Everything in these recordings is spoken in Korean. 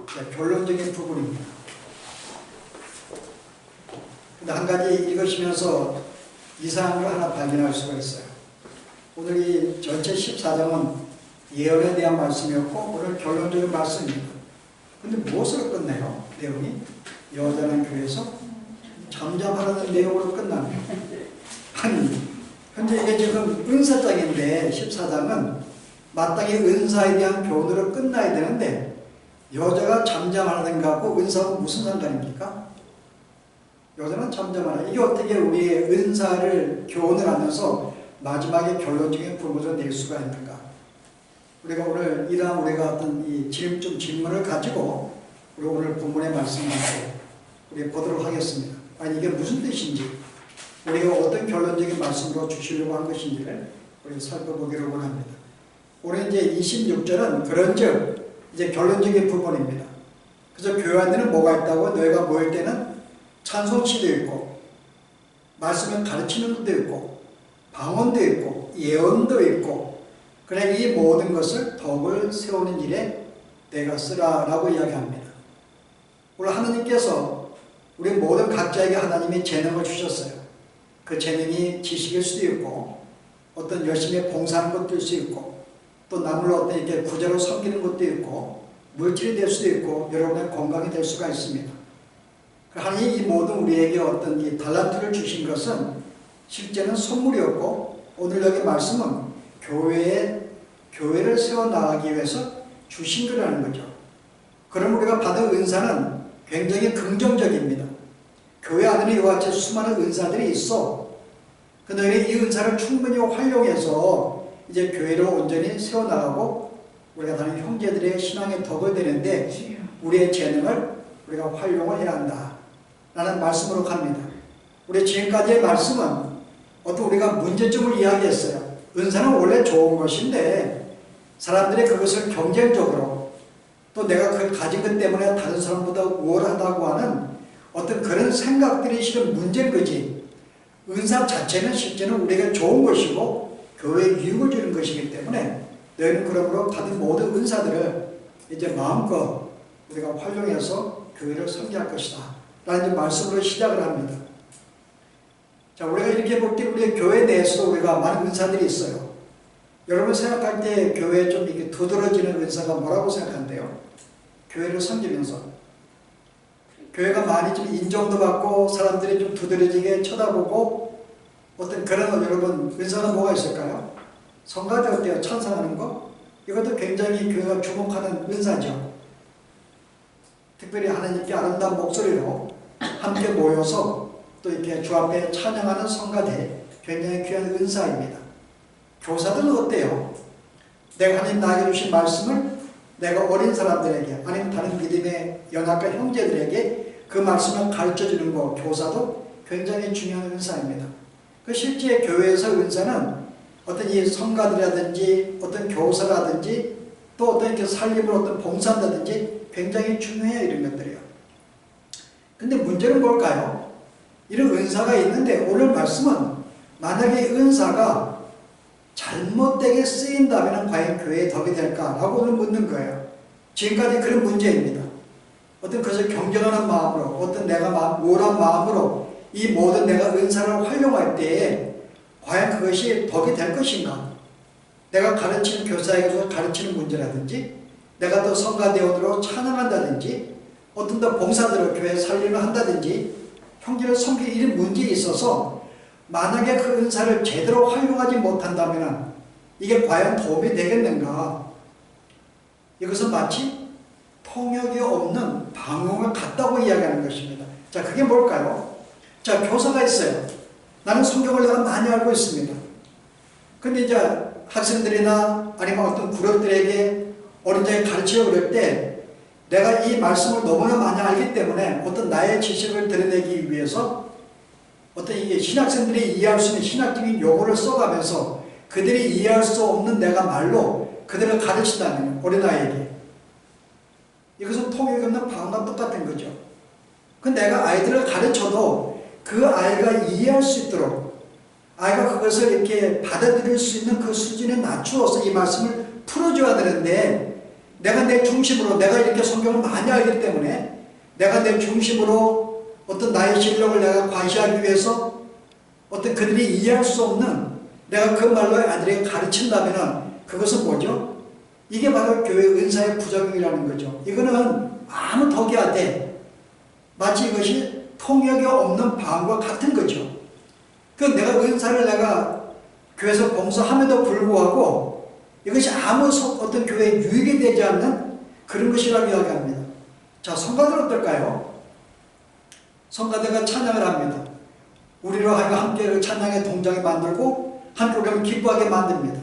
결론적인 부분입니다. 근데 한 가지 읽으시면서 이상한 걸 하나 발견할 수가 있어요. 오늘 이 전체 14장은 예언에 대한 말씀이었고 오늘 결론적인 말씀입니다. 근데 무엇으로 끝내요? 내용이? 여자는 교회에서 잠잠하라는 내용으로 끝납니다. 아니, 현재 이게 지금 은사장인데 14장은 마땅히 은사에 대한 교훈으로 끝나야 되는데 여자가 잠잠하는 거하고 은사하고 무슨 상관입니까? 여자는 잠잠하라. 이게 어떻게 우리의 은사를 교훈을 하면서 마지막에 결론적인 부분을 낼 수가 있는가? 우리가 오늘 이러한 우리가 어떤 이 질문을 가지고 우리 오늘 본문의 말씀을 우리 보도록 하겠습니다. 아니 이게 무슨 뜻인지 우리가 어떤 결론적인 말씀으로 주시려고 한 것인지를 우리 살펴보기를 원합니다. 오늘 이제 26절은 그런즉 이제 결론적인 부분입니다. 그래서 교회 안에는 뭐가 있다고? 너희가 모일 때는 찬송시도 있고 말씀을 가르치는 것도 있고 방언도 있고 예언도 있고 그래 이 모든 것을 덕을 세우는 일에 내가 쓰라라고 이야기합니다. 오늘 하나님께서 우리 모든 각자에게 하나님이 재능을 주셨어요. 그 재능이 지식일 수도 있고 어떤 열심히 봉사하는 것도 있을 수 있고 또 남을 어떤 이렇게 구제로 섬기는 것도 있고 물질이 될 수도 있고 여러분의 건강이 될 수가 있습니다. 하나님 이 모든 우리에게 어떤 이 달란트를 주신 것은 실제는 선물이었고 오늘 여기 말씀은 교회를 세워나가기 위해서 주신 거라는 거죠. 그럼 우리가 받은 은사는 굉장히 긍정적입니다. 교회 안에는 이와 같이 수많은 은사들이 있어. 너희는 이 은사를 충분히 활용해서 이제 교회를 온전히 세워나가고 우리가 다른 형제들의 신앙의 덕을 되는데 우리의 재능을 우리가 활용을 해야 한다 라는 말씀으로 갑니다. 우리 지금까지의 말씀은 어떤 우리가 문제점을 이야기했어요. 은사는 원래 좋은 것인데 사람들이 그것을 경쟁적으로 또 내가 그걸 가진 것 때문에 다른 사람보다 우월하다고 하는 어떤 그런 생각들이 실은 문제인 거지. 은사 자체는 실제는 우리에게 좋은 것이고 교회에 유익을 주는 것이기 때문에 너희는 그러므로 받은 모든 은사들을 이제 마음껏 우리가 활용해서 교회를 섬기할 것이다 라는 말씀으로 시작을 합니다. 자, 우리가 이렇게 볼 때 우리 교회 내에서도 우리가 많은 은사들이 있어요. 여러분 생각할 때 교회에 좀 이렇게 두드러지는 은사가 뭐라고 생각한대요? 교회를 섬기면서 교회가 많이 좀 인정도 받고 사람들이 좀 두드러지게 쳐다보고 어떤 그런 여러분 은사가 뭐가 있을까요? 성가대 어때요? 찬양하는 거? 이것도 굉장히 교회가 주목하는 은사죠. 특별히 하나님께 아름다운 목소리로 함께 모여서 또 이렇게 주 앞에 찬양하는 성가대 굉장히 귀한 은사입니다. 교사들은 어때요? 내가 하나님 나에게 주신 말씀을 내가 어린 사람들에게 아니면 다른 믿음의 연합과 형제들에게 그 말씀을 가르쳐주는 거 교사도 굉장히 중요한 은사입니다. 그 실제 교회에서 은사는 어떤 이 성가들이라든지 어떤 교사라든지 또 어떤 이렇게 살림을 어떤 봉사한다든지 굉장히 중요해요. 이런 것들이요. 근데 문제는 뭘까요? 이런 은사가 있는데 오늘 말씀은 만약에 은사가 잘못되게 쓰인다면 과연 교회에 덕이 될까라고 오늘 묻는 거예요. 지금까지 그런 문제입니다. 어떤 그것을 경쟁하는 마음으로 어떤 내가 우월한 마음으로 이 모든 내가 은사를 활용할 때에 과연 그것이 덕이 될 것인가? 내가 가르치는 교사에게서 가르치는 문제라든지 내가 또 성가대원으로 찬양한다든지 어떤 더 봉사들을 교회 살림을 한다든지 형제를 섬기는 이런 문제에 있어서 만약에 그 은사를 제대로 활용하지 못한다면 이게 과연 도움이 되겠는가? 이것은 마치 통역이 없는 방언과 같다고 이야기하는 것입니다. 자, 그게 뭘까요? 자, 교사가 있어요. 나는 성경을 내가 많이 알고 있습니다. 근데 이제 학생들이나 아니면 어떤 그룹들에게 어린자에 가르치려고 그럴 때 내가 이 말씀을 너무나 많이 알기 때문에 어떤 나의 지식을 드러내기 위해서 어떤 이게 신학생들이 이해할 수 있는 신학적인 용어를 써가면서 그들이 이해할 수 없는 내가 말로 그들을 가르친다는 어린아이에게 이것은 통역이 없는 방언과 똑같은 거죠. 그 내가 아이들을 가르쳐도 그 아이가 이해할 수 있도록 아이가 그것을 이렇게 받아들일 수 있는 그 수준에 낮추어서 이 말씀을 풀어줘야 되는데 내가 내 중심으로, 내가 이렇게 성경을 많이 알기 때문에 내가 내 중심으로 어떤 나의 실력을 내가 과시하기 위해서 어떤 그들이 이해할 수 없는 내가 그 말로 아들에게 가르친다면 그것은 뭐죠? 이게 바로 교회 은사의 부작용이라는 거죠. 이거는 아무 덕이 안 돼. 마치 이것이 통역이 없는 방과 같은 거죠. 그 내가 은사를 내가 교회에서 봉사함에도 불구하고 이것이 아무 어떤 교회에 유익이 되지 않는 그런 것이라고 이야기합니다. 자, 성가대는 어떨까요? 성가대가 찬양을 합니다. 우리로 하여금 함께 그 찬양의 동작을 만들고 함께 우리를 기뻐하게 만듭니다.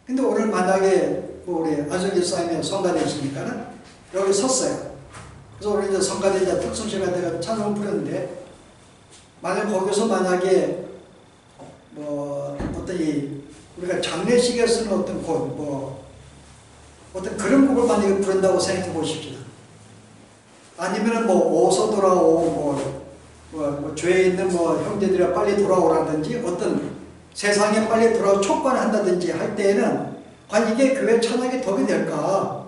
근데 오늘 만약에 우리 안성기 집사님의 성가대였으니까는 여기 섰어요. 그래서 오늘 이제 성가대 이제 특성시간대가 찬송을 부르는데 만약 거기서 만약에 뭐 어떤 우리가 장례식에 쓰는 어떤 곡 어떤 그런 곡을 만약에 부른다고 생각해 보십시오. 아니면은 뭐 어서 돌아오 죄에 있는 형제들이 빨리 돌아오라든지 어떤 세상에 빨리 돌아오 촉구를 한다든지 할 때에는 과연 이게 교회 찬양이 덕이 될까?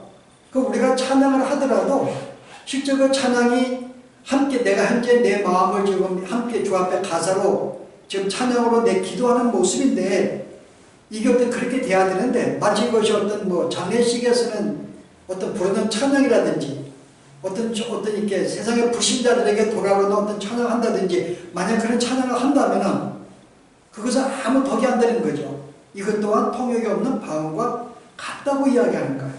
그 우리가 찬양을 하더라도 실제 그 찬양이 함께 내가 현재 내 마음을 지금 함께 주 앞에 가사로 지금 찬양으로 내 기도하는 모습인데 이게 어떤 그렇게 돼야 되는데 마치 이것이 어떤 장례식에서는 어떤 부르는 찬양이라든지 어떤 이렇게 세상의 불신자들에게 돌아오는 어떤 찬양을 한다든지 만약 그런 찬양을 한다면은 그것은 아무 덕이 안 되는 거죠. 이것 또한 통역이 없는 방언과 같다고 이야기하는 거예요.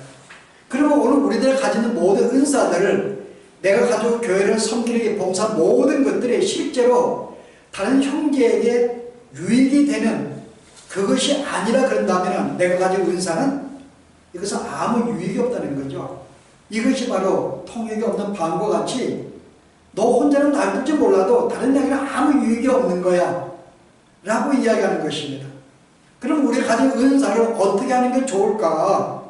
그리고 오늘 우리들이 가지는 모든 은사들을 내가 가지고 교회를 섬기는 봉사 모든 것들이 실제로 다른 형제에게 유익이 되는 그것이 아니라 그런다면 내가 가진 은사는 이것은 아무 유익이 없다는 거죠. 이것이 바로 통역이 없는 방과 같이 너 혼자는 나쁠지 몰라도 다른 양에는 아무 유익이 없는 거야 라고 이야기하는 것입니다. 그럼 우리가 가진 은사를 어떻게 하는 게 좋을까?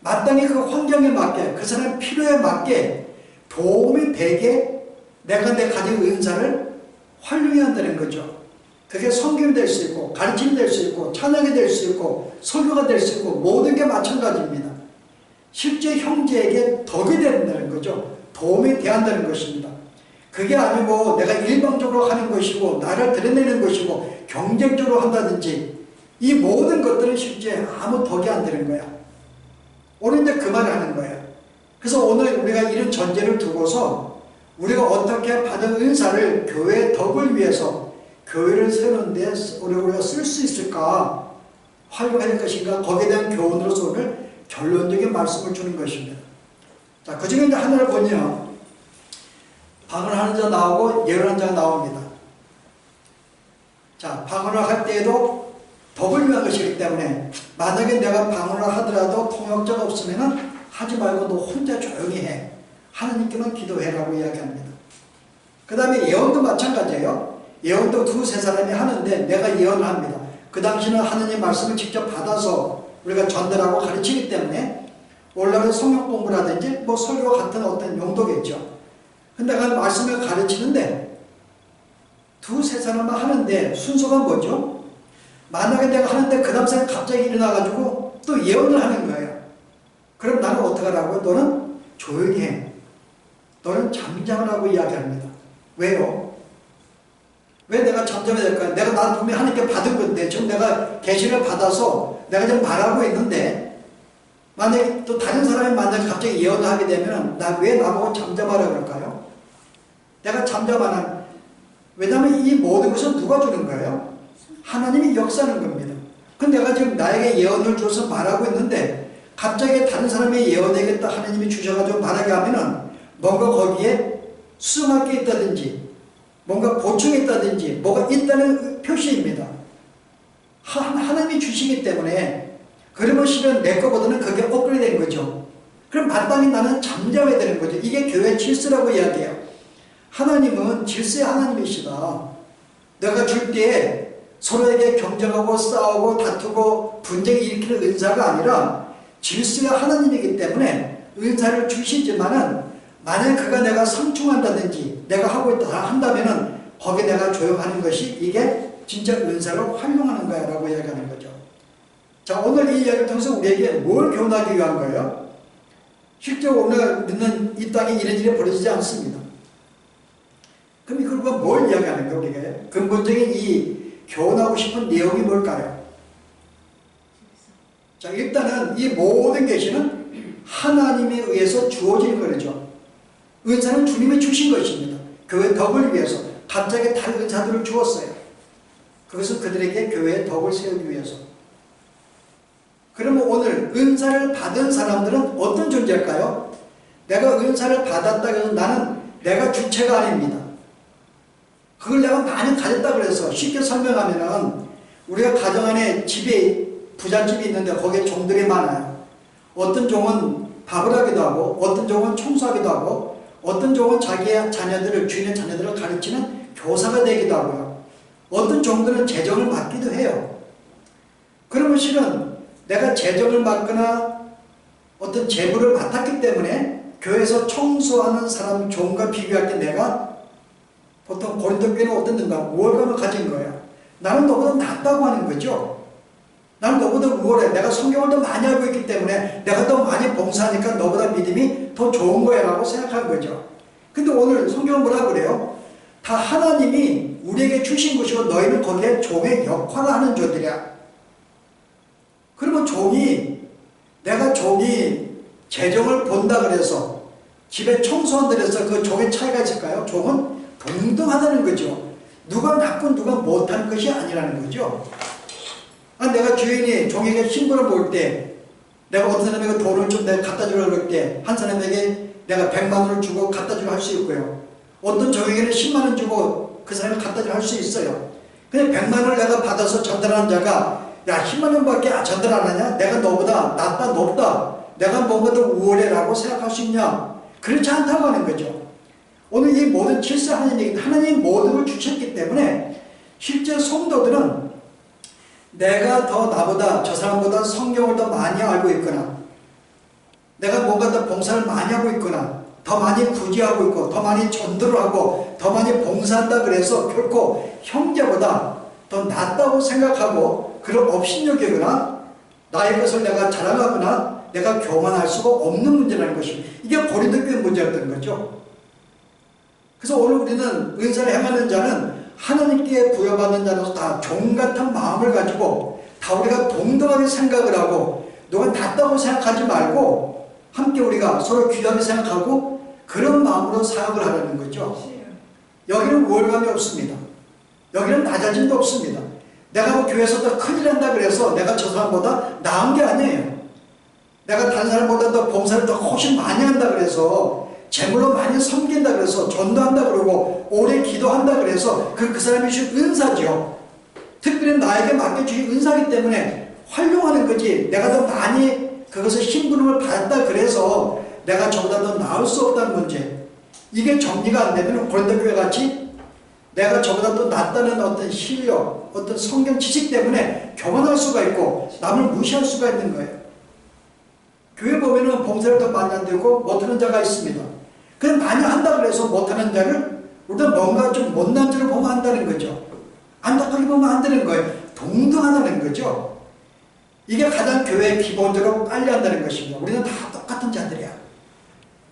마땅히 그 환경에 맞게 그 사람의 필요에 맞게 도움이 되게 내가 내 가진 은사를 활용해야 한다는 거죠. 그게 성경이 될 수 있고 가르침이 될 수 있고 찬양이 될 수 있고 설교가 될 수 있고 모든 게 마찬가지입니다. 실제 형제에게 덕이 된다는 거죠. 도움이 돼야 한다는 것입니다. 그게 아니고 내가 일방적으로 하는 것이고 나를 드러내는 것이고 경쟁적으로 한다든지 이 모든 것들은 실제 아무 덕이 안 되는 거야. 오늘 이제 그 말을 하는 거예요. 그래서 오늘 우리가 이런 전제를 두고서 우리가 어떻게 받은 은사를 교회의 덕을 위해서 교회를 세우는 데 우리가 쓸 수 있을까? 활용할 것인가? 거기에 대한 교훈으로서 오늘 결론적인 말씀을 주는 것입니다. 자, 그 중에 하나를 보면 방언하는 자 나오고 예언하는 자 나옵니다. 자, 방언을 할 때에도 덕을 위한 것이기 때문에 만약에 내가 방언을 하더라도 통역자가 없으면 하지 말고 너 혼자 조용히 해. 하나님께만 기도해라고 이야기합니다. 그 다음에 예언도 마찬가지예요. 예언도 두세 사람이 하는데 내가 예언을 합니다. 그 당시는 하나님의 말씀을 직접 받아서 우리가 전달하고 가르치기 때문에 원래는 성경 공부라든지 설교와 같은 어떤 용도겠죠. 근데 그 말씀을 가르치는데 두세 사람만 하는데 순서가 뭐죠? 만약에 내가 하는데 그 다음 사람이 갑자기 일어나가지고 또 예언을 하는 거예요. 그럼 나는 어떻게 하라고요? 너는 조용히 해. 너는 잠잠하라고 이야기합니다. 왜요? 왜 내가 잠잠해야 될까요? 내가 난 분명히 하나님께 받은 건데 지금 내가 계시를 받아서 내가 지금 말하고 있는데 만약에 또 다른 사람이 만약에 갑자기 예언을 하게 되면 왜 나보고 잠잠하라 그럴까요? 내가 잠잠하는 왜냐하면 이 모든 것은 누가 주는 거예요? 하나님이 역사하는 겁니다. 근데 내가 지금 나에게 예언을 줘서 말하고 있는데 갑자기 다른 사람의 예언에게 하나님이 주셔가지고 말하게 하면은 뭔가 거기에 수정할 게 있다든지 뭔가 보충이 있다든지 뭐가 있다는 표시입니다. 하나님이 주시기 때문에 그러면 실은 내 거보다는 그게 업그레이드 된 거죠. 그럼 마땅히 나는 잠잠해야 되는 거죠. 이게 교회 질서라고 이야기해요. 하나님은 질서의 하나님이시다. 내가 줄 때에 서로에게 경쟁하고 싸우고 다투고 분쟁이 일으키는 은사가 아니라 질서의 하나님이기 때문에 은사를 주시지만은 만약 그가 내가 상충한다든지 내가 하고 있다 한다면은 거기에 내가 조용하는 것이 이게 진짜 은사를 활용하는 거야 라고 이야기하는 거죠. 자, 오늘 이 이야기를 통해서 우리에게 뭘 교훈하기 위한 거예요? 실제 오늘 우리는 이 땅에 이런 일이 벌어지지 않습니다. 그럼 이걸 뭘 이야기하는 거예요? 우리가 근본적인 이 교훈하고 싶은 내용이 뭘까요? 자, 일단은 이 모든 계시는 하나님에 의해서 주어진 거죠. 은사는 주님이 주신 것입니다. 교회 덕을 위해서 각자에게 다른 은사들을 주었어요. 그것은 그들에게 교회의 덕을 세우기 위해서. 그러면 오늘 은사를 받은 사람들은 어떤 존재일까요? 내가 은사를 받았다 해서 나는 내가 주체가 아닙니다. 그걸 내가 많이 가졌다 그래서 쉽게 설명하면은 우리가 가정 안에 집에 부잣집이 있는데 거기에 종들이 많아요. 어떤 종은 밥을 하기도 하고 어떤 종은 청소하기도 하고 어떤 종은 자기의 자녀들을 주인의 자녀들을 가르치는 교사가 되기도 하고요. 어떤 종들은 재정을 맡기도 해요. 그러면 실은 내가 재정을 맡거나 어떤 재물을 맡았기 때문에 교회에서 청소하는 사람 종과 비교할 때 내가 보통 고린도 교회는 어떻는가? 우월감을 가진 거예요. 나는 너보다 낫다고 하는 거죠. 나는 너보다 우월해. 내가 성경을 더 많이 알고 있기 때문에 내가 더 많이 봉사하니까 너보다 믿음이 더 좋은 거야 라고 생각한 거죠. 근데 오늘 성경은 뭐라 그래요? 다 하나님이 우리에게 주신 것이고 너희는 거기에 종의 역할을 하는 자들이야. 그러면 내가 종이 재정을 본다 그래서 집에 청소한다 그래서 그 종의 차이가 있을까요? 종은 동등하다는 거죠. 누가 낫고 누가 못하는 것이 아니라는 거죠. 내가 주인이 종에게 신분을 볼 때 내가 어떤 사람에게 돈을 좀 내가 갖다 주려고 그럴 때 한 사람에게 내가 100만 원을 주고 갖다 주려 할 수 있고요. 어떤 종에게는 10만 원 주고 그 사람을 갖다 주려 할 수 있어요. 근데 100만 원을 내가 받아서 전달하는 자가 야 10만 원밖에 전달 안 하냐? 내가 너보다 낫다 높다. 내가 뭔가 더 우월해 라고 생각할 수 있냐? 그렇지 않다고 하는 거죠. 오늘 이 모든 질서 하나님 모든 걸 주셨기 때문에 실제 성도들은 내가 더 나보다 저 사람보다 성경을 더 많이 알고 있거나 내가 뭔가 더 봉사를 많이 하고 있거나 더 많이 구제하고 있고 더 많이 전도를 하고 더 많이 봉사한다 그래서 결코 형제보다 더 낫다고 생각하고 그런 업신여기거나 나의 것을 내가 자랑하거나 내가 교만할 수가 없는 문제라는 것입니다. 이게 고린도 교회 문제였던 거죠. 그래서 오늘 우리는 은사를 행하는 자는 하나님께 부여받는 자로서 다 종같은 마음을 가지고 다 우리가 동등하게 생각을 하고 누가 낫다고 생각하지 말고 함께 우리가 서로 귀하게 생각하고 그런 마음으로 사역을 하려는 거죠. 여기는 우월감이 없습니다. 여기는 낮아짐도 없습니다. 내가 뭐 교회에서 더 큰일 한다 그래서 내가 저 사람보다 나은 게 아니에요. 내가 다른 사람보다 더 봉사를 더 훨씬 많이 한다 그래서 재물로 많이 섬긴다 그래서 전도한다 그러고 오래 기도한다 그래서 그 사람이 주신 은사죠. 특별히 나에게 맡겨주신 은사이기 때문에 활용하는 거지 내가 더 많이 그것을 신부름을 받았다 그래서 내가 저보다 더 나을 수 없다는 문제. 이게 정리가 안 되면 고린도 교회 같이 내가 저보다 더 낫다는 어떤 실력, 어떤 성경 지식 때문에 교만할 수가 있고 남을 무시할 수가 있는 거예요. 교회 보면은 봉사를 더 많이 안 되고 못하는 자가 있습니다. 그냥 많이 한다 그래서 못하는 자를 우리가 뭔가 좀 못난 자를 보면 한다는 거죠. 안타깝게 보면 안 되는 거예요. 동등하다는 거죠. 이게 가장 교회의 기본적으로 빨리 한다는 것입니다. 우리는 다 똑같은 자들이야.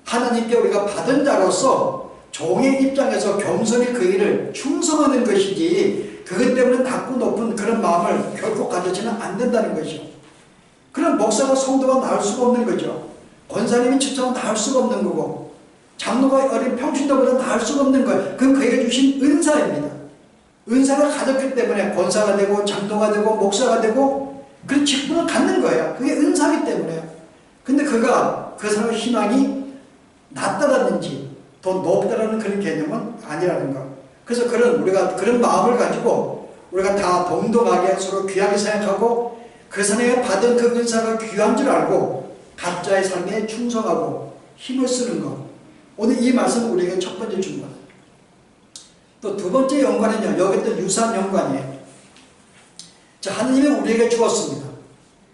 하나님께 우리가 받은 자로서 종의 입장에서 겸손히 그 일을 충성하는 것이지 그것 때문에 낮고 높은 그런 마음을 결코 가져지는 안 된다는 것이죠. 그런 목사가 성도가 나을 수가 없는 거죠. 권사님이 집사가 나을 수가 없는 거고 장로가 어린 평신도보다 나을 수가 없는 거예요. 그건 그에게 주신 은사입니다. 은사를 가졌기 때문에 권사가 되고 장로가 되고 목사가 되고 그런 직분을 갖는 거예요. 그게 은사이기 때문에. 근데 그가 그 사람의 희망이 낮다라든지 더 높다라는 그런 개념은 아니라는 거. 그래서 우리가 그런 마음을 가지고 우리가 다 동등하게 서로 귀하게 생각하고 그 사람이 받은 그 은사가 귀한 줄 알고 각자의 삶에 충성하고 힘을 쓰는 것. 오늘 이 말씀은 우리에게 첫 번째 준 것. 또 두 번째 연관은요. 여기 또 유사한 연관이에요. 자, 하나님이 우리에게 주었습니다.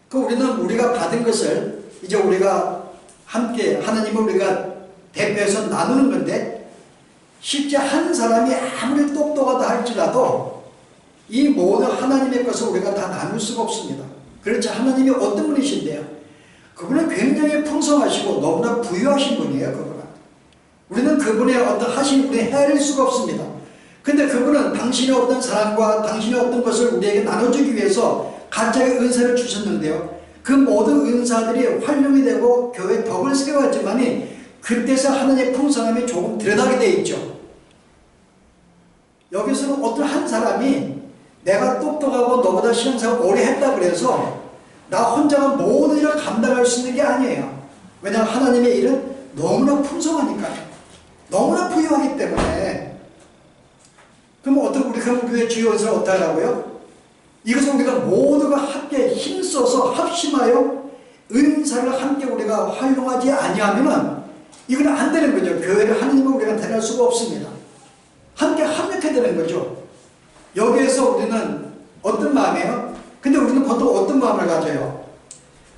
그 우리는 우리가 받은 것을 이제 우리가 함께 하나님을 우리가 대표해서 나누는 건데 실제 한 사람이 아무리 똑똑하다 할지라도 이 모든 하나님의 것을 우리가 다 나눌 수가 없습니다. 그렇지 하나님이 어떤 분이신데요? 그분은 굉장히 풍성하시고 너무나 부유하신 분이에요. 그분은. 우리는 그분의 어떤 하신 분이 헤아릴 수가 없습니다. 근데 그분은 당신의 어떤 사랑과 당신의 어떤 것을 우리에게 나눠주기 위해서 각자의 은사를 주셨는데요. 그 모든 은사들이 활용이 되고 교회의 덕을 세워야지만이 그때서 하나님의 풍성함이 조금 드러나게 되어 있죠. 여기서는 어떤 한 사람이 내가 똑똑하고 너보다 신앙생활 오래 했다 그래서 나 혼자가 모든 일을 감당할 수 있는 게 아니에요. 왜냐하면 하나님의 일은 너무나 풍성하니까요. 너무나 부유하기 때문에. 그럼 어떻게 우리 교회 주요 은사를 어떻게 하라고요? 이것은 우리가 모두가 함께 힘써서 합심하여 은사를 함께 우리가 활용하지 아니하면 이건 안 되는 거죠. 교회를 하나님과 우리가 대할 수가 없습니다. 함께 합력해야 되는 거죠. 여기에서 우리는 어떤 마음이에요? 근데 우리는 보통 어떤 마음을 가져요?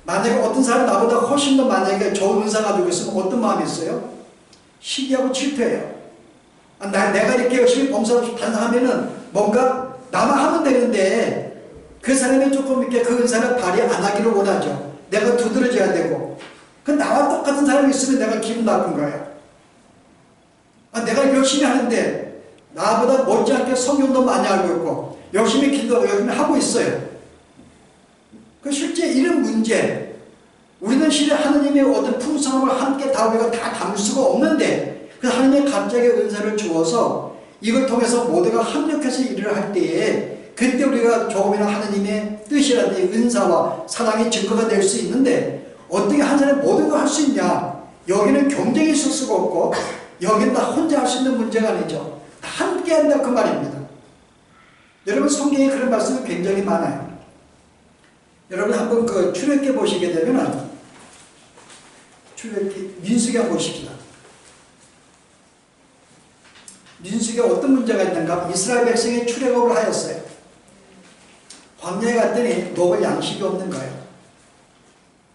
만약에 어떤 사람이 나보다 훨씬 더 만약에 좋은 은사 가지고 있으면 어떤 마음이 있어요? 시기하고 질투해요. 내가 이렇게 열심히 봉사하고 단상하면은 뭔가 나만 하면 되는데 그 사람이 조금 이렇게 그 은사를 발휘 안 하기를 원하죠. 내가 두드러져야 되고. 그 나와 똑같은 사람이 있으면 내가 기분 나쁜 거예요. 내가 열심히 하는데 나보다 못지않게 성경도 많이 알고 있고 열심히 기도하고 열심히 하고 있어요. 그 실제 이런 문제, 우리는 실제 하나님의 어떤 풍성함을 함께 다 우리가 다 담을 수가 없는데 그 하나님의 갑자기 은사를 주어서 이걸 통해서 모두가 합력해서 일을 할 때에 그때 우리가 조금이나 하나님의 뜻이라든지 은사와 사랑의 증거가 될 수 있는데 어떻게 한 사람이 모든 걸 할 수 있냐? 여기는 경쟁이 있을 수가 없고 여기는 다 혼자 할 수 있는 문제가 아니죠. 다 함께 한다 그 말입니다. 여러분 성경에 그런 말씀이 굉장히 많아요. 여러분 한번 그 출애굽기 보시게 되면은 출애굽기 민수기 한번 보십시다. 민수기에 어떤 문제가 있는가? 이스라엘 백성이 출애굽을 하였어요. 광야에 갔더니 먹을 양식이 없는 거예요.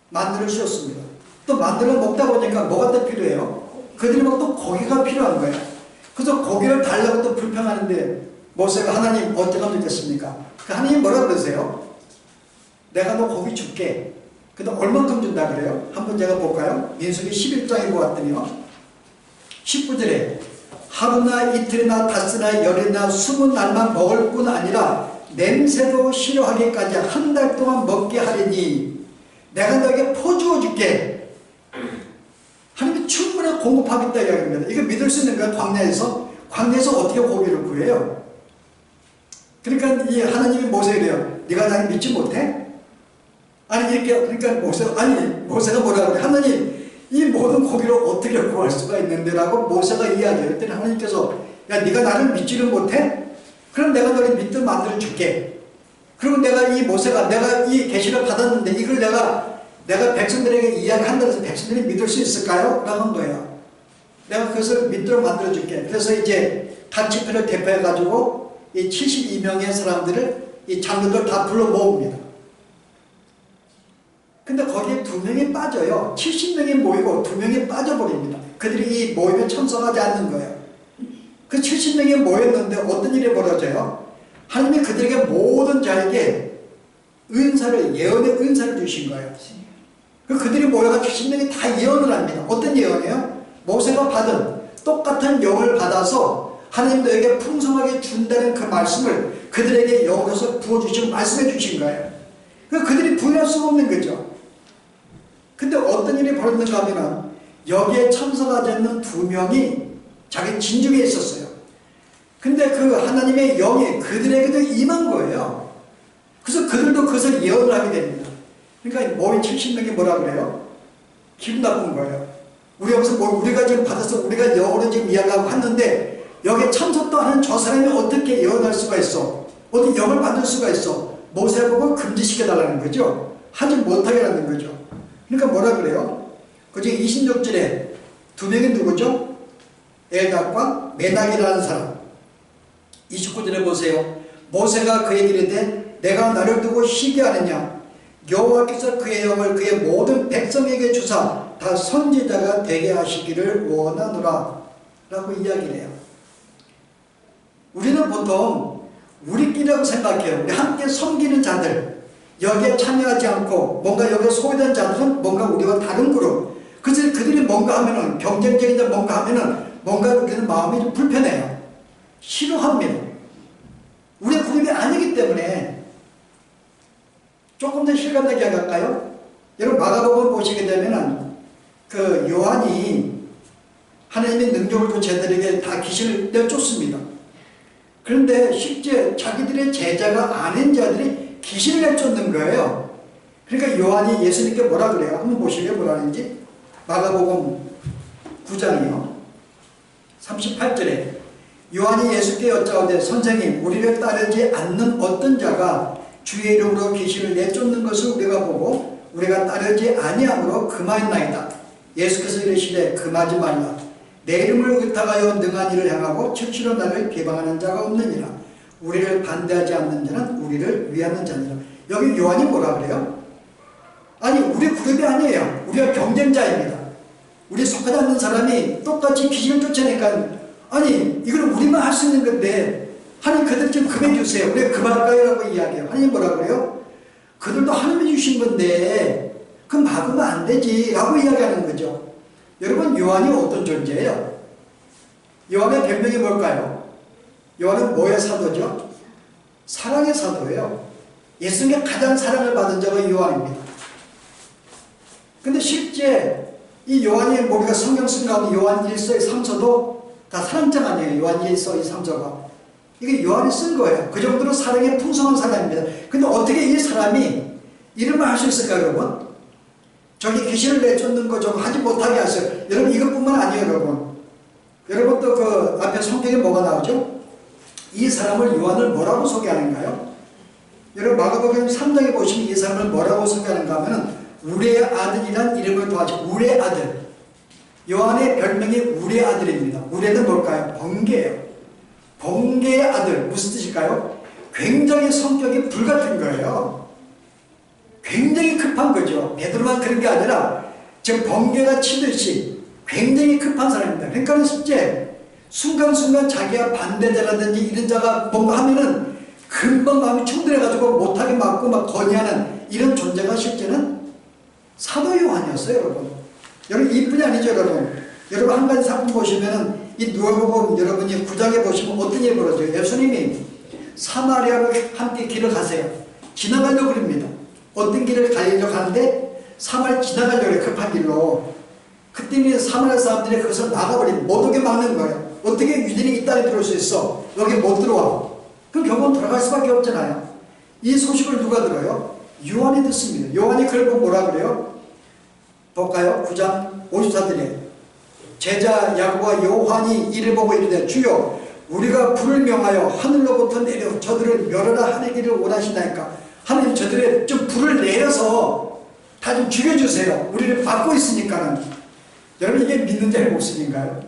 만두를 씌웠습니다. 또 만두를 먹다 보니까 뭐가 더 필요해요? 그들이 또 고기가 필요한 거예요. 그래서 고기를 달라고 또 불평하는데 모세가 하나님 어떻게 하면 되겠습니까? 그 하나님 뭐라 그러세요? 내가 너 고기 줄게. 근데 얼만큼 준다 그래요? 한번 제가 볼까요? 민수기 11장에 보았더니요. 19절에 하루나 이틀이나 닷새나 열이나 20날만 먹을 뿐 아니라 냄새도 싫어하기까지 한 달 동안 먹게 하리니 내가 너에게 퍼주어 줄게. 하나님이 충분히 공급하겠다 이야기입니다. 이거 믿을 수 있는 거야. 광야에서 어떻게 고기를 구해요? 그러니까 이 하나님이 모세래요. 네가 나를 믿지 못해? 아니 이렇게 그러니까 모세가 뭐라고 그래? 하나님 이 모든 고기를 어떻게 구할 수가 있는데라고 모세가 이야기해요. 그랬더니 하나님께서 야 네가 나를 믿지를 못해? 그럼 내가 너를 믿도록 만들어 줄게. 그리고 내가 이 계시를 받았는데 이걸 내가 백성들에게 이야기한다고 해서 백성들이 믿을 수 있을까요? 라고 한 거예요. 내가 그것을 믿도록 만들어 줄게. 그래서 이제 각 지파를 대표해 가지고 이 72명의 사람들을 이 장로들 다 불러 모읍니다. 근데 거기에 2명이 빠져요. 70명이 모이고 2명이 빠져버립니다. 그들이 이 모임에 참석하지 않는 거예요. 그 70명이 모였는데 어떤 일이 벌어져요? 하나님이 그들에게 모든 자에게 예언의 은사를 주신 거예요. 그들이 모여가 70명이 다 예언을 합니다. 어떤 예언이에요? 모세가 받은 똑같은 영을 받아서 하나님 너에게 풍성하게 준다는 그 말씀을 그들에게 영으로서 부어주시고 말씀해 주신 거예요. 그들이 부인할 수가 없는 거죠. 근데 어떤 일이 벌어졌는가 하면 여기에 참석하지 않는 2명이 자기 진중에 있었어요. 근데 그 하나님의 영이 그들에게도 임한 거예요. 그래서 그들도 그것을 예언을 하게 됩니다. 그러니까 모인 70명이 뭐라 그래요? 기분 나쁜 거예요. 우리가 지금 받아서 우리가 영어로 지금 이야기하고 하는데 여기에 참석도 하는 저 사람이 어떻게 예언할 수가 있어? 어떻게 영을 받을 수가 있어? 모세 보고 금지시켜달라는 거죠. 하지 못하게 하는 거죠. 그러니까 뭐라 그래요? 그중에 26절에 2명이 누구죠? 엘닷과 메낙이라는 사람. 29절에 보세요. 모세가 그에게 이르되 내가 나를 두고 시기하느냐? 여호와께서 그의 영을 그의 모든 백성에게 주사 다 선지자가 되게 하시기를 원하노라 라고 이야기를 해요. 우리는 보통 우리끼리라고 생각해요. 우리 함께 섬기는 자들, 여기에 참여하지 않고 뭔가 여기에 소외된 자들은 뭔가 우리와 다른 그룹. 그래서 그들이 뭔가 하면은 경쟁적인 뭔가 하면은 뭔가 우리는 마음이 좀 불편해요. 싫어합니다. 우리의 그룹이 아니기 때문에. 조금 더 실감나게 할까요? 여러분 마가복음 보시게 되면은 그 요한이 하나님의 능력을 준 제자들에게 다 귀신을 내쫓습니다. 그런데 실제 자기들의 제자가 아닌 자들이 귀신을 내쫓는 거예요. 그러니까 요한이 예수님께 뭐라 그래요? 한번 보시게요. 뭐라 하는지. 마가복음 9장이요. 38절에 요한이 예수께 여짜오되 선생님 우리를 따르지 않는 어떤 자가 주의 이름으로 귀신을 내쫓는 것을 우리가 보고 우리가 따르지 아니함으로 금하였나이다. 예수께서 이르시되 금하지 말라. 내 이름을 의탁하여 능한 일을 행하고 즉시로 나를 비방하는 자가 없느니라. 우리를 반대하지 않는 자는 우리를 위하는 자니라. 여기 요한이 뭐라 그래요? 아니 우리 그룹이 아니에요. 우리가 경쟁자입니다. 우리 속하지 않는 사람이 똑같이 귀신을 쫓아내니까 아니 이거는 우리만 할 수 있는 건데 하나님 그들 좀 금해주세요. 우리가 금할까요? 라고 이야기해요. 하나님 뭐라 그래요? 그들도 하나님이 주신 건데 그 막으면 안 되지 라고 이야기하는 거죠. 여러분 요한이 어떤 존재예요? 요한의 별명이 뭘까요? 요한은 뭐의 사도죠? 사랑의 사도예요. 예수님께 가장 사랑을 받은 자가 요한입니다. 근데 실제 이 요한이 우리가 성경 쓴 가운데 요한 1서 3서도 다 사랑장 아니에요. 요한 1서 2, 3서가. 이게 요한이 쓴 거예요. 그 정도로 사랑에 풍성한 사람입니다. 근데 어떻게 이 사람이 이름을 할 수 있을까요, 여러분? 저기 귀신을 내쫓는 거 저거 하지 못하게 하세요. 여러분 이것뿐만 아니에요, 여러분. 여러분 또 그 앞에 성경에 뭐가 나오죠? 이 사람을 요한을 뭐라고 소개하는가요? 여러분 마가복음 3장에 보시면 이 사람을 뭐라고 소개하는가 하면은 우리의 아들이란 이름을 더하죠. 우리의 아들. 요한의 별명이 우리의 아들입니다. 우리는 뭘까요? 번개예요. 번개의 아들. 무슨 뜻일까요? 굉장히 성격이 불같은 거예요. 굉장히 급한 거죠. 베드로만 그런 게 아니라 지금 번개가 치듯이 굉장히 급한 사람입니다. 그러니까 실제 순간순간 자기가 반대자라든지 이런 자가 뭔가 하면은 금방 마음이 충돌해가지고 못하게 막고 막 건의하는 이런 존재가 실제는 사도 요한이었어요, 여러분. 여러분 이뿐이 아니죠, 여러분. 여러분 한 가지 사건 보시면은 이 누가복음 여러분이 9장에 보시면 어떤 일이 벌어져요? 예수님이 사마리아를 함께 길을 가세요. 지나가려고 그럽니다. 어떤 길을 가려고 하는데 사마리아 지나가려고 해요. 급한 길로. 그때는 사마리아 사람들이 거기서 나가버리면 못 오게 막는 거예요. 어떻게 유대인이 이 땅에 들어올 수 있어? 여기 못 들어와. 그럼 결국은 돌아갈 수밖에 없잖아요. 이 소식을 누가 들어요? 요한이 듣습니다. 요한이 그걸 보고 뭐라 그래요? 볼까요? 9장 54절에 제자 야고보와 요한이 이를 보고 이르되 주여 우리가 불을 명하여 하늘로부터 내려 저들을 멸하라 하기를 원하시나이까. 하나님 저들의 좀 불을 내려서 다 좀 죽여주세요. 우리를 받고 있으니까는. 여러분 이게 믿는 자의 목숨인가요?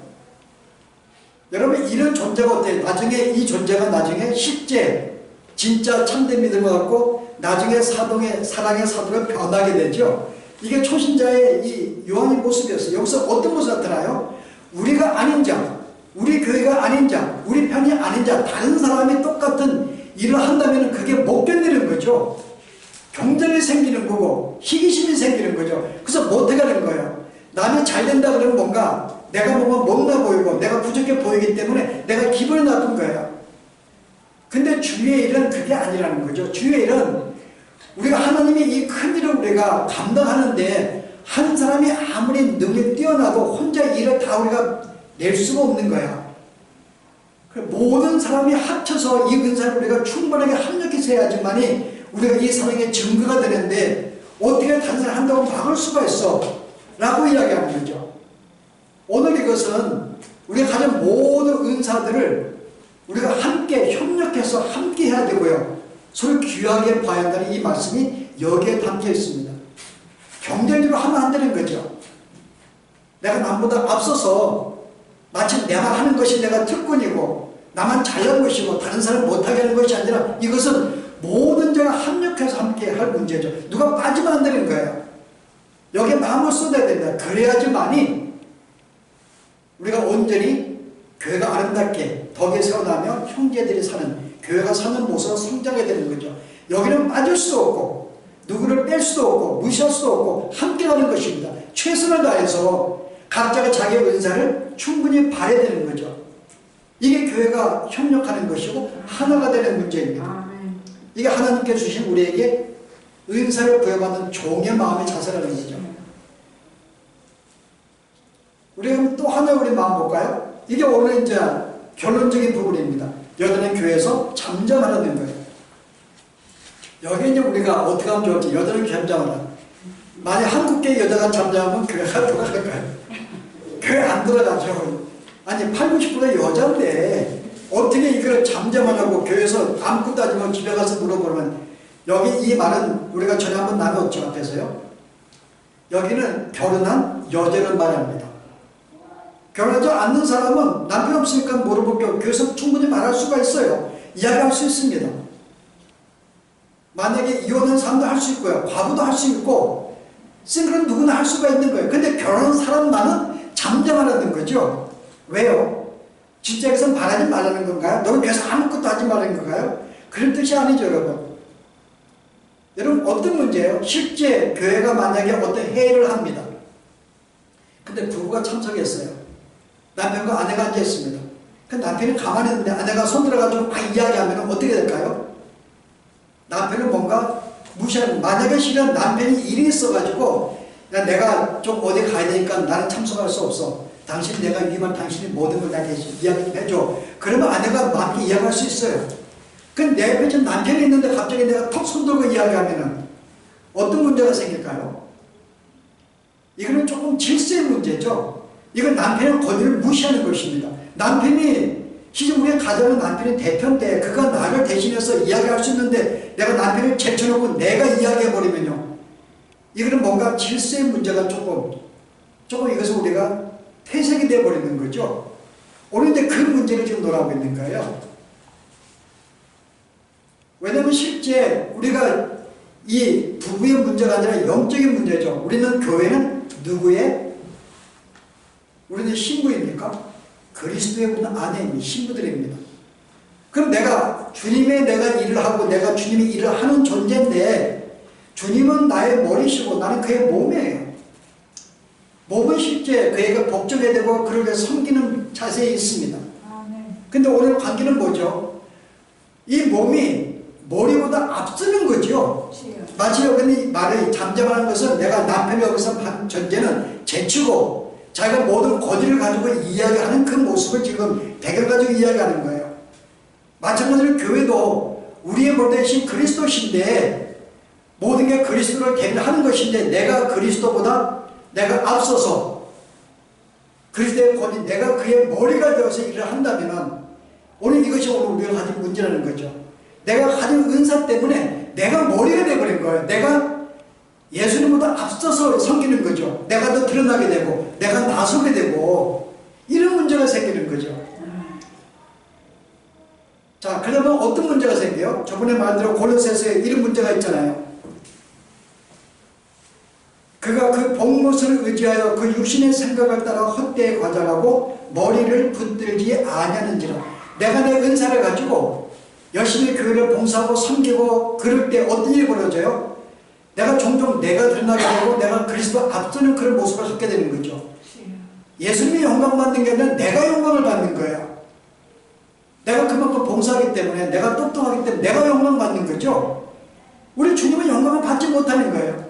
여러분 이런 존재가 어때요? 나중에 이 존재가 나중에 실제 진짜 참된 믿음을 갖고 나중에 사랑의 사도로 변하게 되죠. 이게 초신자의 이 요한의 모습이었어요. 여기서 어떤 모습이 나타나요? 우리가 아닌 자, 우리 교회가 아닌 자, 우리 편이 아닌 자, 다른 사람이 똑같은 일을 한다면 그게 못 견디는 거죠. 경쟁이 생기는 거고 희귀심이 생기는 거죠. 그래서 못하게 하는 거예요. 남이 잘 된다 그러면 뭔가 내가 보면 못나 보이고 내가 부족해 보이기 때문에 내가 기분이 나쁜 거예요. 근데 주의 일은 그게 아니라는 거죠. 주의 일은 우리가 하나님이 이 큰 일을 우리가 감당하는데 한 사람이 아무리 능력이 뛰어나도 혼자 일을 다 우리가 낼 수가 없는 거야. 모든 사람이 합쳐서 이 은사를 우리가 충분하게 합력해서 해야지만이 우리가 이 사랑의 증거가 되는데 어떻게 다른 사람 한다고 막을 수가 있어? 라고 이야기하는 거죠. 오늘 이것은 우리가 가진 모든 은사들을 우리가 함께 협력해서 함께 해야 되고요. 서로 귀하게 봐야 한다는 이 말씀이 여기에 담겨 있습니다. 경쟁적으로 하면 안 되는 거죠. 내가 남보다 앞서서 마치 내가 하는 것이 내가 특권이고 나만 잘난 것이고 다른 사람 못하게 하는 것이 아니라 이것은 모든 자가 합력해서 함께 할 문제죠. 누가 빠지면 안 되는 거예요. 여기에 마음을 쏟아야 된다. 그래야지만이 우리가 온전히 교회가 아름답게 덕에 세워나며 형제들이 사는 교회가 사는 모습으로 성장해야 되는 거죠. 여기는 빠질 수 없고 누구를 뺄 수도 없고 무시할 수도 없고 함께 가는 것입니다. 최선을 다해서 각자가 자기의 은사를 충분히 발휘해야 되는 거죠. 이게 교회가 협력하는 것이고 하나가 되는 문제입니다. 이게 하나님께서 주신 우리에게 은사를 부여받는 종의 마음의 자세라는 거죠. 우리가 또 하나 우리 마음 볼까요? 이게 오늘 이제 결론적인 부분입니다. 여자는 교회에서 잠잠하라는 거예요. 여기 이제 우리가 어떻게 하면 좋을지, 여자는 잠잠하라. 만약 한국계 여자가 잠잠하면 교회가 돌아갈까요? 교회 안 들어가죠. 아니 80~90%가 여자인데 어떻게 이걸 잠잠하라고 교회에서 아무것도 하지 말고 집에 가서 물어보면, 여기 이 말은 우리가 전에 한번 나눴죠 앞에서요. 여기는 결혼한 여자를 말합니다. 결혼하지 않는 사람은 남편 없으니까 물어볼 게 교회에서 충분히 말할 수가 있어요. 이야기할 수 있습니다. 만약에 이혼한 사람도 할 수 있고요, 과부도 할 수 있고, 싱글은 누구나 할 수가 있는 거예요. 근데 결혼한 사람만은 잠잠하라는 거죠. 왜요? 진짜 여기서 말하지 말라는 건가요? 너는 그래서 아무것도 하지 말라는 건가요? 그런 뜻이 아니죠, 여러분. 여러분, 어떤 문제예요? 실제 교회가 만약에 어떤 회의를 합니다. 근데 부부가 참석했어요. 남편과 아내가 앉아있습니다. 그 남편이 가만히 있는데 아내가 손들어가지고 막 이야기하면 어떻게 될까요? 남편은 뭔가 무시하는, 만약에 실은 남편이 일이 있어가지고, 야, 내가 좀 어디 가야 되니까 나는 참석할 수 없어. 당신 내가 위임한 당신이 모든 걸 다 이야기 좀 해줘. 그러면 아내가 마음에 이야기할 수 있어요. 근데 내 옆에 지금 남편이 있는데 갑자기 내가 턱 손들고 이야기하면은 어떤 문제가 생길까요? 이거는 조금 질서의 문제죠. 이건 남편의 권위를 무시하는 것입니다. 남편이, 시중 우리의 가정은 남편이 대표인데 그가 나를 대신해서 이야기할 수 있는데 내가 남편을 제쳐놓고 내가 이야기해버리면요, 이거는 뭔가 질서의 문제가 조금 이것을 우리가 퇴색이 되어버리는 거죠. 오늘 이제 그 문제를 지금 논하고 있는 거예요. 왜냐하면 실제 우리가 이 부부의 문제가 아니라 영적인 문제죠. 우리는 교회는 누구의? 우리는 신부입니까? 그리스도의 아내입니다. 신부들입니다. 그럼 내가 주님의 내가 일을 하고 내가 주님의 일을 하는 존재인데, 주님은 나의 머리시고 나는 그의 몸이에요. 몸은 실제 그에게 복종해야 되고 그를 섬기는 자세에 있습니다. 근데 오늘 관계는 뭐죠? 이 몸이 머리보다 앞서는 거죠. 마치 여기 말을 잠잠하는 것은 내가 남편이 여기서 전제는 제치고 자기가 모든 권위를 가지고 이야기하는 그 모습을 지금 배경 가지고 이야기하는 거예요. 마찬가지로 교회도 우리의 볼 대신 그리스도신데 모든 게 그리스도를 대변하는 것인데, 내가 그리스도보다 내가 앞서서 그리스도의 권위, 내가 그의 머리가 되어서 일을 한다면 오늘 이것이 오늘 우리가 가진 문제라는 거죠. 내가 가진 은사 때문에 내가 머리가 되어버린 거예요. 내가 예수님보다 앞서서 섬기는 거죠. 내가 더 드러나게 되고 내가 나서게 되고 이런 문제가 생기는 거죠. 자, 그러면 어떤 문제가 생겨요? 저번에 말대로 골로새서에 이런 문제가 있잖아요. 그가 그 복무를 의지하여 그 육신의 생각을 따라 헛되이 과장하고 머리를 붙들지 아니하는지라. 내가 내 은사를 가지고 열심히 교회를 봉사하고 섬기고 그럴 때 어떤 일이 벌어져요? 내가 종종 내가 드러나게 되고 내가 그리스도 앞서는 그런 모습을 갖게 되는 거죠. 예수님이 영광 받는 게 아니라 내가 영광을 받는 거예요. 내가 그만큼 봉사하기 때문에, 내가 똑똑하기 때문에 내가 영광 받는 거죠. 우리 주님은 영광을 받지 못하는 거예요.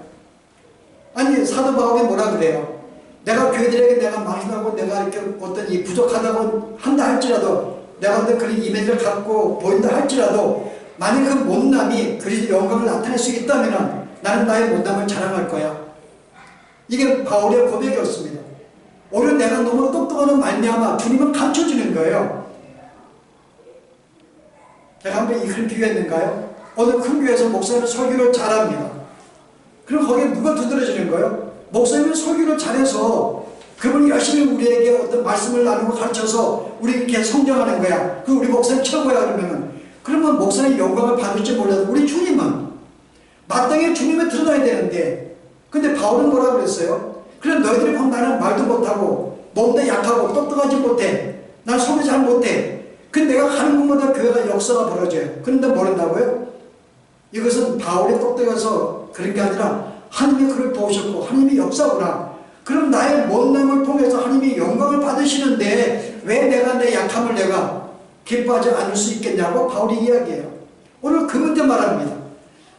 아니, 사도 바울이 뭐라 그래요? 내가 교회들에게 내가 망신하고 내가 이렇게 어떤 이 부족하다고 한다 할지라도, 내가 어떤 그런 이미지를 갖고 보인다 할지라도, 만약 그 못남이 그리스도 영광을 나타낼 수 있다면 나는 나의 못남을 자랑할 거야. 이게 바울의 고백이었습니다. 오히려 내가 너무 똑똑하는 말미암아 주님은 감춰주는 거예요. 제가 한번 이걸 비교했는가요? 어느 큰 교회에서 목사님은 설교를 잘합니다. 그럼 거기에 누가 두드러지는 거예요? 목사님은 설교를 잘해서 그분이 열심히 우리에게 어떤 말씀을 나누고 가르쳐서 우리 이렇게 성장하는 거야. 그 우리 목사님 최고야 그러면 목사님 영광을 받을지 몰라도 우리 주님은 마땅히 주님을 드러나야 되는데, 근데 바울은 뭐라고 그랬어요? 그래, 너희들이 보면 나는 말도 못하고 몸도 약하고 똑똑하지 못해. 난 소리 잘 못해. 근데 내가 가는 곳마다 교회가 역사가 벌어져요. 그런데 모른다고요? 이것은 바울이 똑똑해서 그런 게 아니라 하나님이 그를 도우셨고 하나님이 역사구나. 그럼 나의 못남을 통해서 하나님이 영광을 받으시는데 왜 내가 내 약함을 내가 기뻐하지 않을 수 있겠냐고 바울이 이야기해요. 오늘 그 문제 말합니다.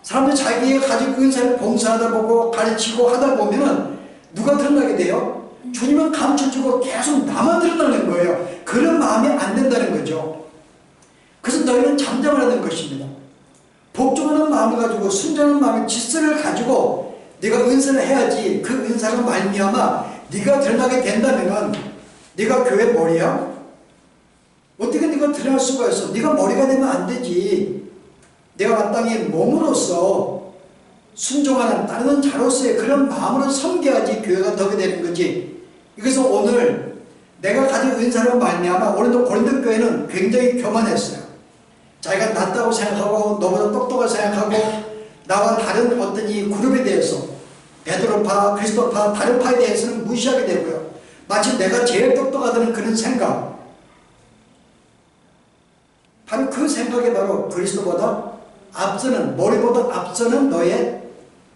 사람들이 자기가 가진 은사를 봉사하다 보고 가르치고 하다 보면은 누가 드러나게 돼요? 주님은 감춰주고 계속 나만 드러나는 거예요. 그런 마음이 안 된다는 거죠. 그래서 너희는 잠잠하라는 것입니다. 복종하는 마음을 가지고 순전한 마음의 질서를 가지고 네가 은사를 해야지. 그 은사가 말미암아 네가 드러나게 된다면은 네가 교회 머리야? 어떻게 네가 드러날 수가 있어? 네가 머리가 되면 안 되지. 내가 마땅히 몸으로서 순종하는 따르는 자로서의 그런 마음으로 섬겨야지 교회가 덕이 되는 거지. 그래서 오늘 내가 가진 은사로 말미암아 오늘도 고린도 교회는 굉장히 교만했어요. 자기가 낫다고 생각하고 너보다 똑똑하게 생각하고 나와 다른 어떤 이 그룹에 대해서 베드로파, 그리스도파, 다른 파에 대해서는 무시하게 되고요. 마치 내가 제일 똑똑하다는 그런 생각. 바로 그 생각이 바로 그리스도보다 앞서는, 머리보다 앞서는 너의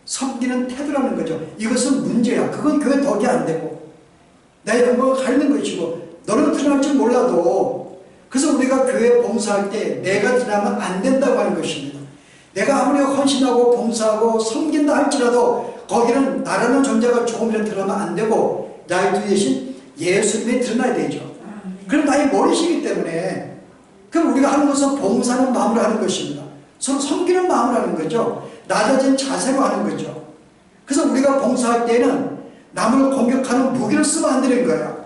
섬기는 태도라는 거죠. 이것은 문제야. 그건 교회 덕이 안 되고 내 영광을 가리는 것이고 너는 드러날지 몰라도 그래서 우리가 교회 봉사할 때 내가 드러나면 안 된다고 하는 것입니다. 내가 아무리 헌신하고 봉사하고 섬긴다 할지라도 거기는 나라는 존재가 조금이라도 드러나면 안 되고 나의 주 대신 예수님이 드러나야 되죠. 그럼 나의 머리시기 때문에 그럼 우리가 하는 것은 봉사하는 마음으로 하는 것입니다. 서로 섬기는 마음으로 하는 거죠. 낮아진 자세로 하는 거죠. 그래서 우리가 봉사할 때는 남을 공격하는 무기를 쓰면 안 되는 거야.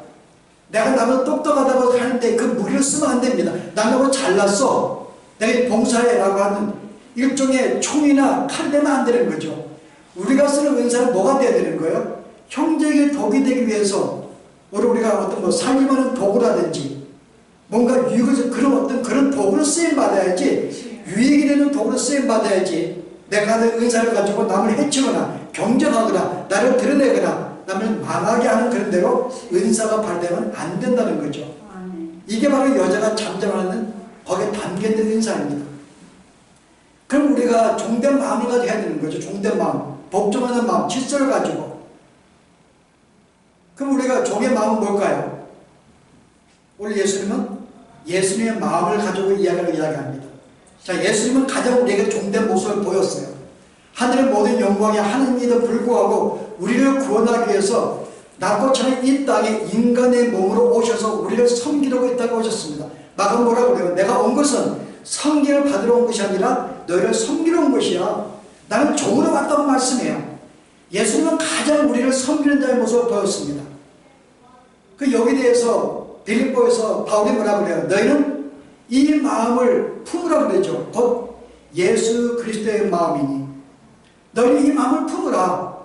내가 남을 똑똑하다고 하는데 그 무기를 쓰면 안 됩니다. 남하고 잘났어. 내가 봉사해라고 하는 일종의 총이나 칼이 되면 안 되는 거죠. 우리가 쓰는 은사는 뭐가 돼야 되는 거예요? 형제에게 덕이 되기 위해서 우리가 어떤 뭐 살림하는 도구라든지 뭔가 유익을 그런 어떤 그런 도구를 쓰임 받아야지 유익이 되는 도구를 쓰임 받아야지 내가 하는 은사를 가지고 남을 해치거나 경쟁하거나 나를 드러내거나 남을 망하게 하는 그런 대로 은사가 발달되면 안 된다는 거죠. 이게 바로 여자가 잠잠하는 거기에 담겨있는 은사입니다. 그럼 우리가 종된 마음을 가지고 해야 되는 거죠. 종된 마음, 복종하는 마음, 질서를 가지고. 그럼 우리가 종의 마음은 뭘까요? 오늘 예수님은 예수님의 마음을 가지고 이야기합니다. 자, 예수님은 가장 우리에게 종된 모습을 보였어요. 하늘의 모든 영광이 하느님에도 불구하고 우리를 구원하기 위해서 낙고처럼 이 땅에 인간의 몸으로 오셔서 우리를 섬기려고 있다고 오셨습니다. 마가 뭐라고 그래요? 내가 온 것은 섬김을 받으러 온 것이 아니라 너희를 섬기러 온 것이야. 나는 종으로 왔다고 말씀해요. 예수님은 가장 우리를 섬기는 자의 모습을 보였습니다. 그 여기에 대해서 빌립보에서 바울이 뭐라고 그래요? 너희는 이 마음을 품으라고 그러죠. 곧 예수 그리스도의 마음이니 너희는 이 마음을 품으라.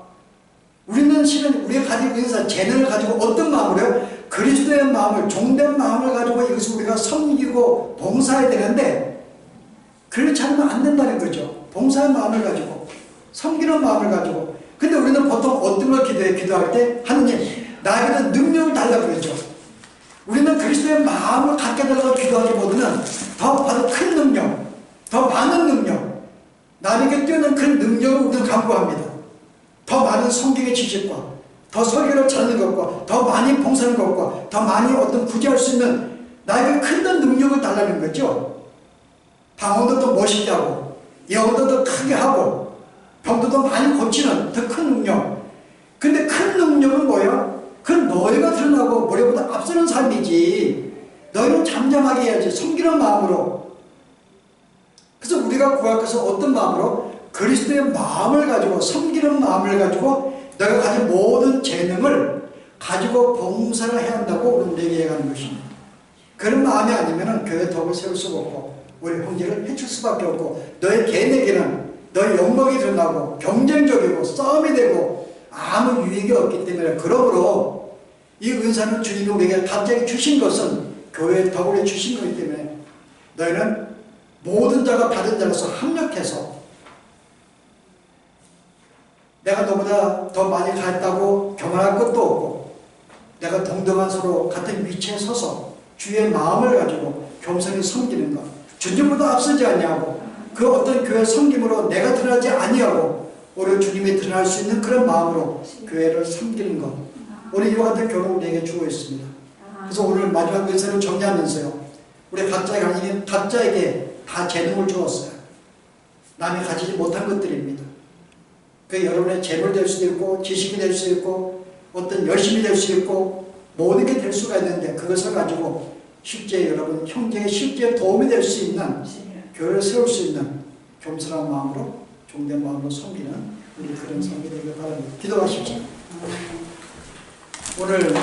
우리는 실은 우리가 가지고 있는 재능을 가지고 어떤 마음으로요? 그리스도의 마음을, 종된 마음을 가지고 이것을 우리가 섬기고 봉사해야 되는데 그렇지 않으면 안 된다는 거죠. 봉사의 마음을 가지고 섬기는 마음을 가지고. 근데 우리는 보통 어떤 걸 기도할 때 하느님 나에게는 능력을 달라고 그러죠. 우리는 그리스도의 마음을 갖게 달라고 기도하기보다는 더 큰 능력, 더 많은 능력, 나에게 뛰어난 그런 능력을 우리는 강구합니다. 더 많은 성경의 지식과 더 설교를 잘하는 것과 더 많이 봉사하는 것과 더 많이 어떤 구제할 수 있는 나에게 큰 능력을 달라는 거죠. 방언도 더 멋있게 하고 예언도 더 크게 하고 병도 더 많이 고치는 더 큰 능력. 근데 큰 능력은 뭐야? 그건 너희가 드러나고 머리보다 앞서는 삶이지. 너희는 잠잠하게 해야지. 섬기는 마음으로. 그래서 우리가 구할 것은 어떤 마음으로? 그리스도의 마음을 가지고 섬기는 마음을 가지고 너희가 가진 모든 재능을 가지고 봉사를 해야 한다고 우리에게 얘기하는 것입니다. 그런 마음이 아니면 교회 덕을 세울 수가 없고 우리 형제를 해칠 수밖에 없고 너의 개인에게는 너의 영광이 드러나고 경쟁적이고 싸움이 되고 아무 유익이 없기 때문에 그러므로 이 은사는 주님이 우리에게 갑자기 주신 것은 교회의 덕을 주신 거기 때문에 너희는 모든 자가 받은 자로서 합력해서 내가 너보다 더 많이 갔다고 교만할 것도 없고 내가 동등한 서로 같은 위치에 서서 주의 마음을 가지고 겸손히 섬기는 것. 주님보다 앞서지 아니하고 그 어떤 교회 섬김으로 내가 드러나지 아니하고 오히려 주님이 드러날 수 있는 그런 마음으로 교회를 섬기는 것. 오늘 이와 같은 교훈을 우리에게 주고 있습니다. 그래서 오늘 마지막 은사를 정리하면서요. 우리 각자의 하나님이 각자에게 다 재능을 주었어요. 남이 가지지 못한 것들입니다. 그게 여러분의 재물 될 수도 있고 지식이 될 수 있고 어떤 열심이 될 수 있고 모든 게 될 수가 있는데 그것을 가지고 실제 여러분 형제의 실제 도움이 될 수 있는 교회를 세울 수 있는 겸손한 마음으로 종된 마음으로 섬기는 우리 그런 성도들 되길 바랍니다. 기도하십시오. 오늘